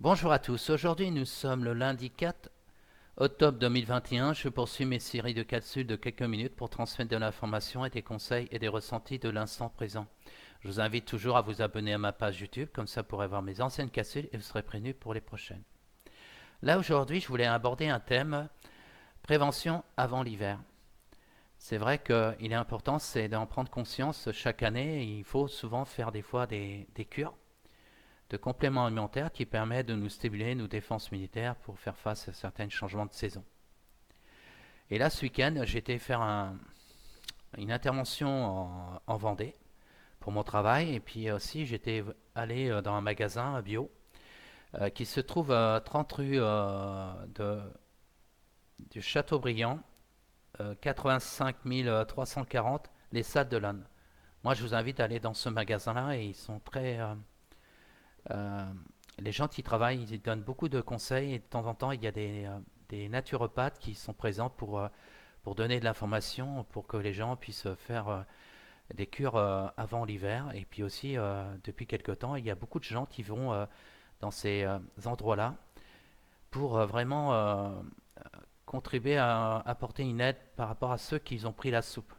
Bonjour à tous, aujourd'hui nous sommes le lundi 4 octobre 2021. Je poursuis mes séries de capsules de quelques minutes pour transmettre de l'information et des conseils et des ressentis de l'instant présent. Je vous invite toujours à vous abonner à ma page YouTube, comme ça vous pourrez voir mes anciennes capsules et vous serez prévenus pour les prochaines. Là aujourd'hui je voulais aborder un thème, prévention avant l'hiver. C'est vrai qu'il est important, c'est d'en prendre conscience chaque année. Il faut souvent faire des fois des cures de compléments alimentaires qui permettent de nous stimuler nos défenses militaires pour faire face à certains changements de saison. Et là, ce week-end, j'ai été faire une intervention en Vendée pour mon travail. Et puis aussi, j'étais allé dans un magasin bio qui se trouve à 30 rue du Châteaubriand, 85 340, les Salles de l'Âne. Moi, je vous invite à aller dans ce magasin-là et ils sont très... Euh, les gens qui y travaillent, ils donnent beaucoup de conseils et de temps en temps, il y a des naturopathes qui sont présents pour donner de l'information, pour que les gens puissent faire des cures avant l'hiver. Et puis aussi, depuis quelque temps, il y a beaucoup de gens qui vont dans ces endroits-là pour vraiment contribuer à apporter une aide par rapport à ceux qui ont pris la soupe.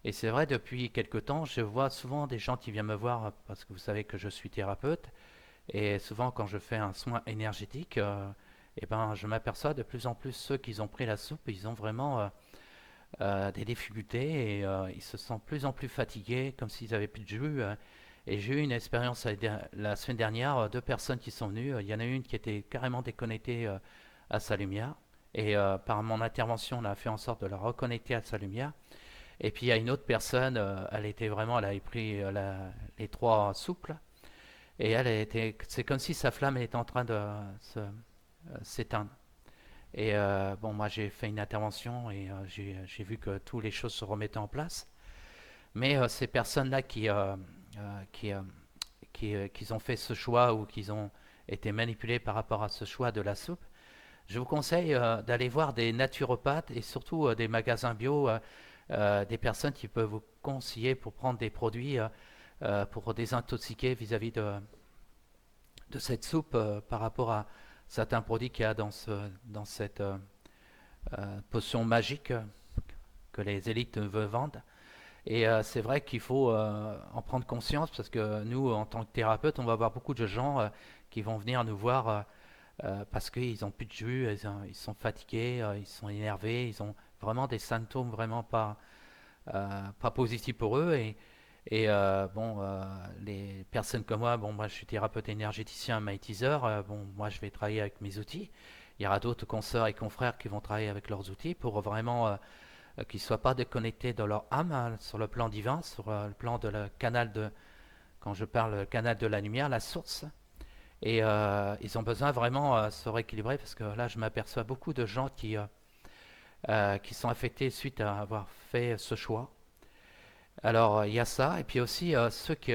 Et c'est vrai, depuis quelque temps, je vois souvent des gens qui viennent me voir parce que vous savez que je suis thérapeute. Et souvent, quand je fais un soin énergétique, eh ben, je m'aperçois de plus en plus ceux qui ont pris la soupe, ils ont vraiment des difficultés et ils se sentent de plus en plus fatigués, comme s'ils avaient plus de jus. Et j'ai eu une expérience la semaine dernière, deux personnes qui sont venues. Il y en a une qui était carrément déconnectée à sa lumière. Et par mon intervention, on a fait en sorte de la reconnecter à sa lumière. Et puis il y a une autre personne, elle avait pris les trois soupes là, et c'est comme si sa flamme était en train de s'éteindre. Et bon, moi j'ai fait une intervention et j'ai vu que toutes les choses se remettaient en place. Mais ces personnes-là qui, qui ont fait ce choix ou qui ont été manipulées par rapport à ce choix de la soupe, je vous conseille d'aller voir des naturopathes et surtout des magasins bio, des personnes qui peuvent vous conseiller pour prendre des produits pour désintoxiquer vis-à-vis de cette soupe par rapport à certains produits qu'il y a dans cette potion magique que les élites veulent vendre. Et c'est vrai qu'il faut en prendre conscience parce que nous, en tant que thérapeutes, on va avoir beaucoup de gens qui vont venir nous voir parce qu'ils n'ont plus de jus, ils sont fatigués, ils sont énervés, ils ont vraiment des symptômes vraiment pas positifs pour eux. Les personnes comme moi, bon, moi je suis thérapeute énergéticien, magnétiseur, bon, moi je vais travailler avec mes outils. Il y aura d'autres consoeurs et confrères qui vont travailler avec leurs outils pour vraiment qu'ils ne soient pas déconnectés de leur âme hein, sur le plan divin, sur le plan de le canal de, quand je parle le canal de la lumière, la source. Et ils ont besoin vraiment de se rééquilibrer parce que là je m'aperçois beaucoup de gens qui sont affectés suite à avoir fait ce choix. Alors il y a ça, et puis aussi ceux qui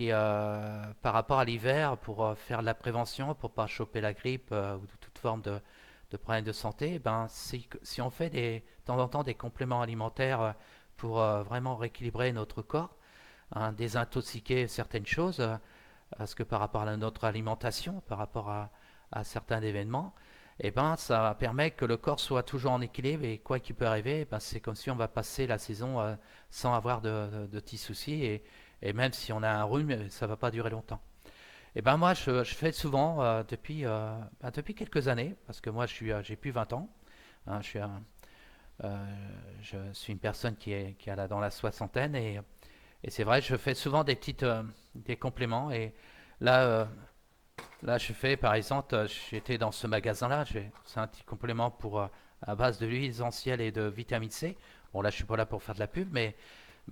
par rapport à l'hiver, pour faire de la prévention, pour pas choper la grippe ou toute forme de problème de santé, ben, si on fait de temps en temps des compléments alimentaires pour vraiment rééquilibrer notre corps, hein, désintoxiquer certaines choses, parce que par rapport à notre alimentation, par rapport à certains événements, et ben, ça permet que le corps soit toujours en équilibre et quoi qu'il peut arriver, ben, c'est comme si on va passer la saison sans avoir de petits soucis et même si on a un rhume, ça ne va pas durer longtemps. Et ben moi, je fais souvent depuis quelques années, parce que moi, j'ai plus 20 ans. Hein, je suis une personne qui est dans la soixantaine et c'est vrai, je fais souvent des compléments. Et là, là, je fais par exemple, j'étais dans ce magasin-là, c'est un petit complément pour à base de l'huile essentielle et de vitamine C. Bon, là, je suis pas là pour faire de la pub, mais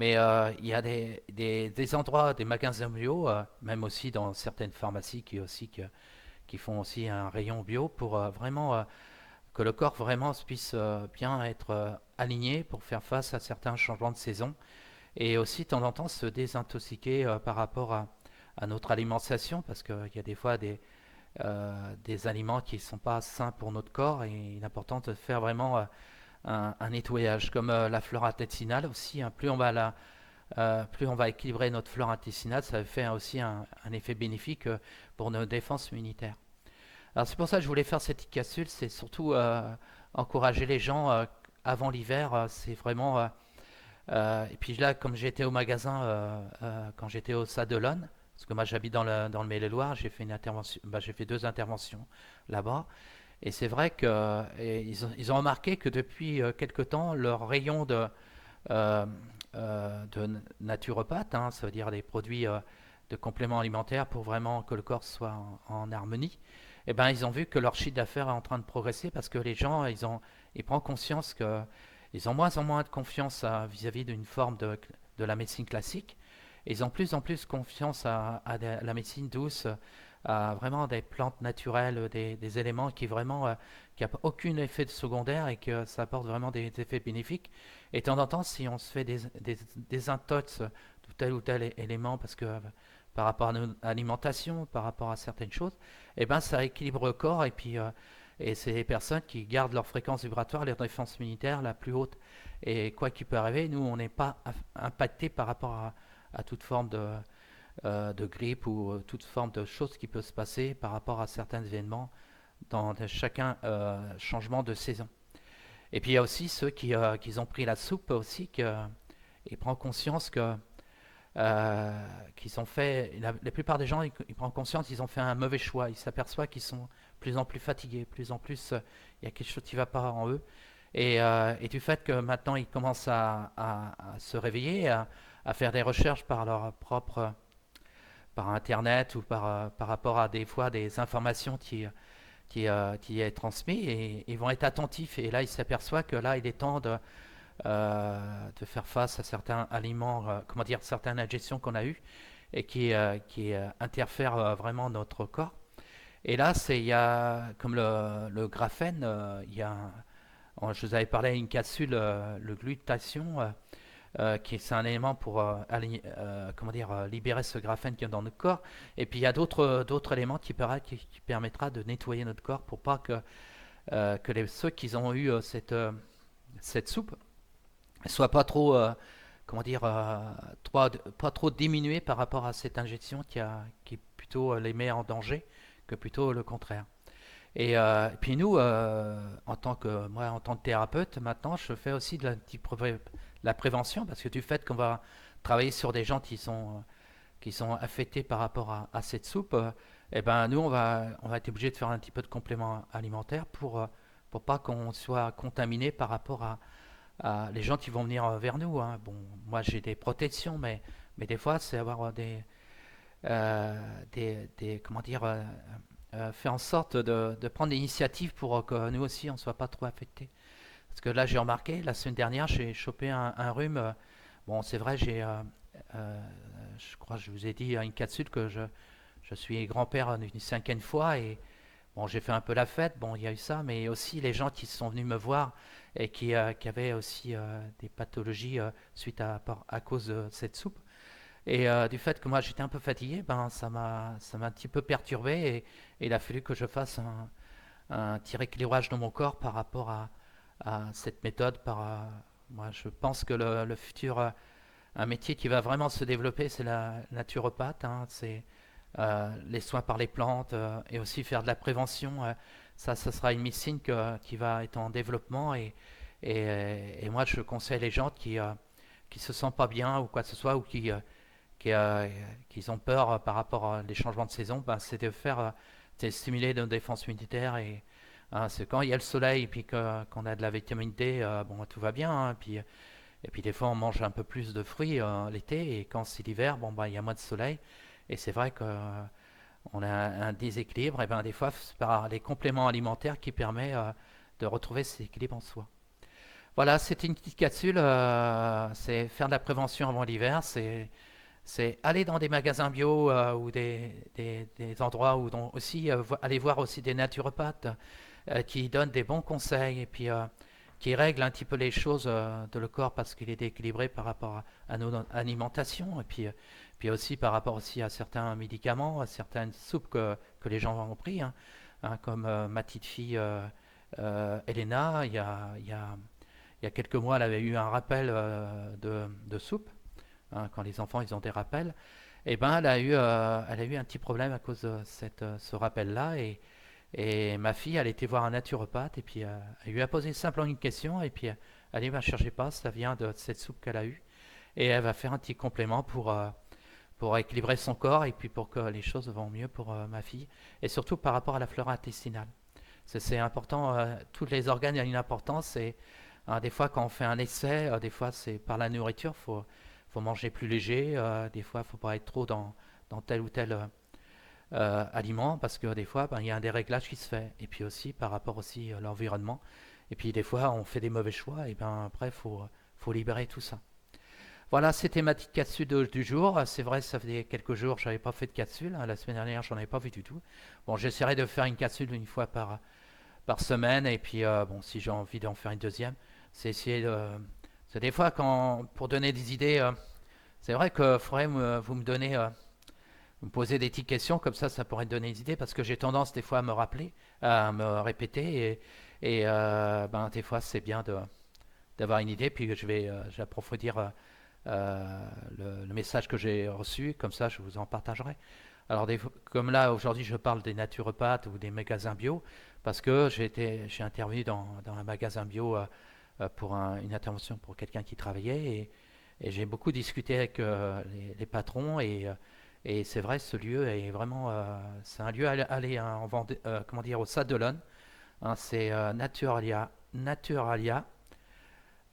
il y a des endroits, des magasins bio, même aussi dans certaines pharmacies qui font aussi un rayon bio pour vraiment que le corps vraiment puisse bien être aligné pour faire face à certains changements de saison et aussi de temps en temps se désintoxiquer par rapport à notre alimentation parce qu'il y a des fois des aliments qui ne sont pas sains pour notre corps et il est important de faire vraiment un nettoyage comme la flore intestinale aussi. Hein, plus on va plus on va équilibrer notre flore intestinale, ça fait aussi un effet bénéfique pour nos défenses immunitaires. Alors c'est pour ça que je voulais faire cette petite capsule, c'est surtout encourager les gens avant l'hiver, c'est vraiment... et puis là, comme j'étais au magasin, quand j'étais au Stade de l'Aune, parce que moi j'habite dans le Maine-et-Loire, j'ai fait une intervention, bah, j'ai fait 2 interventions là-bas, et c'est vrai qu'ils ont remarqué que depuis quelque temps, leur rayon euh, de naturopathe, hein, ça veut dire des produits de compléments alimentaires pour vraiment que le corps soit en harmonie, eh ben, ils ont vu que leur chiffre d'affaires est en train de progresser parce que les gens, ils prennent conscience que ils ont moins en moins de confiance vis-à-vis d'une forme de la médecine classique. Et ils ont plus en plus confiance à la médecine douce, à vraiment des plantes naturelles, des éléments qui vraiment qui n'ont aucun effet secondaire et que ça apporte vraiment des effets bénéfiques. Et de temps en temps, si on se fait des intox de tel ou tel élément, parce que par rapport à notre alimentation, par rapport à certaines choses, eh ben ça équilibre le corps et puis et c'est les personnes qui gardent leur fréquence vibratoire, leur défense immunitaire la plus haute. Et quoi qu'il peut arriver, nous, on n'est pas impacté par rapport à toute forme de grippe ou toute forme de choses qui peut se passer par rapport à certains événements dans chacun changement de saison. Et puis il y a aussi ceux qui ont pris la soupe aussi, et prennent conscience qu'ils ont fait, la plupart des gens, ils prennent conscience qu'ils ont fait un mauvais choix. Ils s'aperçoivent qu'ils sont de plus en plus fatigués, plus en plus, il y a quelque chose qui ne va pas en eux. Et du fait que maintenant ils commencent à se réveiller, à faire des recherches par leur propre, par Internet ou par rapport à des fois des informations qui est transmis, et ils vont être attentifs. Et là, ils s'aperçoivent que là, il est temps de faire face à certains aliments, comment dire, certaines ingestions qu'on a eues et qui interfèrent vraiment notre corps. Et là, il y a, comme le graphène, il y a, je vous avais parlé d'une capsule, le glutathion, c'est un élément pour comment dire, libérer ce graphène qui est dans notre corps. Et puis il y a d'autres éléments qui permettra de nettoyer notre corps pour pas que ceux qui ont eu cette soupe soit pas trop, comment dire, pas trop diminué par rapport à cette injection qui plutôt les met en danger que plutôt le contraire. Et puis nous, moi, en tant que thérapeute, maintenant, je fais aussi la prévention parce que du fait qu'on va travailler sur des gens qui sont affectés par rapport à cette soupe, eh ben nous, on va être obligé de faire un petit peu de complément alimentaire pour pas qu'on soit contaminé par rapport à les gens qui vont venir vers nous, hein. Bon, moi, j'ai des protections, mais des fois, c'est avoir comment dire, faire en sorte de prendre l'initiative pour que nous aussi on ne soit pas trop affectés. Parce que là j'ai remarqué, la semaine dernière j'ai chopé un rhume. Bon c'est vrai, je crois que je vous ai dit à une capsule que je suis grand-père une 5e fois et bon j'ai fait un peu la fête, bon il y a eu ça, mais aussi les gens qui sont venus me voir et qui avaient aussi des pathologies suite à cause de cette soupe. Et du fait que moi j'étais un peu fatigué, ben ça m'a un petit peu perturbé et il a fallu que je fasse un petit rééquilibrage de mon corps par rapport à cette méthode. Moi je pense que le futur, un métier qui va vraiment se développer, c'est la naturopathe, hein. C'est les soins par les plantes et aussi faire de la prévention. Ça sera une médecine qui va être en développement et moi je conseille les gens qui se sentent pas bien ou quoi que ce soit ou qui, euh, qui ont peur par rapport à les changements de saison, ben, c'est de faire c'est stimuler nos défenses immunitaires et hein, c'est quand il y a le soleil et puis qu'on a de la vitamine D, bon tout va bien, hein, et puis des fois on mange un peu plus de fruits l'été et quand c'est l'hiver, bon ben il y a moins de soleil et c'est vrai que on a un déséquilibre et ben des fois c'est par les compléments alimentaires qui permet de retrouver cet équilibre en soi. Voilà, c'était une petite capsule, c'est faire de la prévention avant l'hiver, c'est aller dans des magasins bio ou des endroits où aussi aller voir aussi des naturopathes qui donnent des bons conseils et puis qui règlent un petit peu les choses de le corps parce qu'il est déséquilibré par rapport à notre alimentation et puis aussi par rapport aussi à certains médicaments, à certaines soupes que les gens ont pris, hein, hein, comme ma petite fille Elena, il y a quelques mois, elle avait eu un rappel de soupe hein, quand les enfants ils ont des rappels. Et ben elle a eu un petit problème à cause de ce rappel-là. Et ma fille, elle était voir un naturopathe et puis elle lui a posé simplement une question et puis allez, ne cherchez pas, ça vient de cette soupe qu'elle a eue. Et elle va faire un petit complément pour équilibrer son corps et puis pour que les choses vont mieux pour ma fille. Et surtout par rapport à la flore intestinale. C'est important, tous les organes ont une importance et des fois quand on fait un essai, des fois c'est par la nourriture, faut manger plus léger, des fois il ne faut pas être trop dans tel ou tel aliment parce que des fois ben, il y a un dérèglage qui se fait. Et puis aussi par rapport aussi à l'environnement. Et puis des fois on fait des mauvais choix et ben après faut libérer tout ça. Voilà, c'était ma petite capsule du jour. C'est vrai, ça faisait quelques jours que je n'avais pas fait de capsule, hein. La semaine dernière, j'en avais pas vu du tout. Bon, j'essaierai de faire une capsule une fois par semaine. Et puis, bon, si j'ai envie d'en faire une deuxième, c'est essayer de. C'est des fois, pour donner des idées, c'est vrai que faudrait vous me donner, me poser des petites questions, comme ça pourrait donner des idées, parce que j'ai tendance des fois à me rappeler, à me répéter. Ben, des fois, c'est bien d'avoir une idée, puis j'approfondir le message que j'ai reçu, comme ça je vous en partagerai. Alors comme là aujourd'hui je parle des naturopathes ou des magasins bio, parce que j'ai intervenu dans un magasin bio pour une intervention pour quelqu'un qui travaillait et j'ai beaucoup discuté avec les patrons et c'est vrai ce lieu est vraiment c'est un lieu à aller hein, comment dire au Stade de l'Aune, hein, c'est Naturalia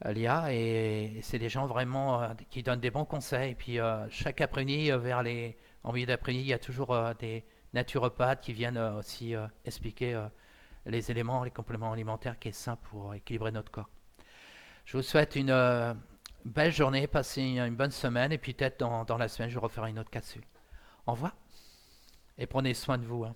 l'IA et c'est des gens vraiment qui donnent des bons conseils. Et puis chaque après-midi, en milieu d'après-midi, il y a toujours des naturopathes qui viennent aussi expliquer les éléments, les compléments alimentaires qui est sain pour équilibrer notre corps. Je vous souhaite une belle journée, passez une bonne semaine et puis peut-être dans la semaine, je referai une autre capsule. Au revoir et prenez soin de vous, hein.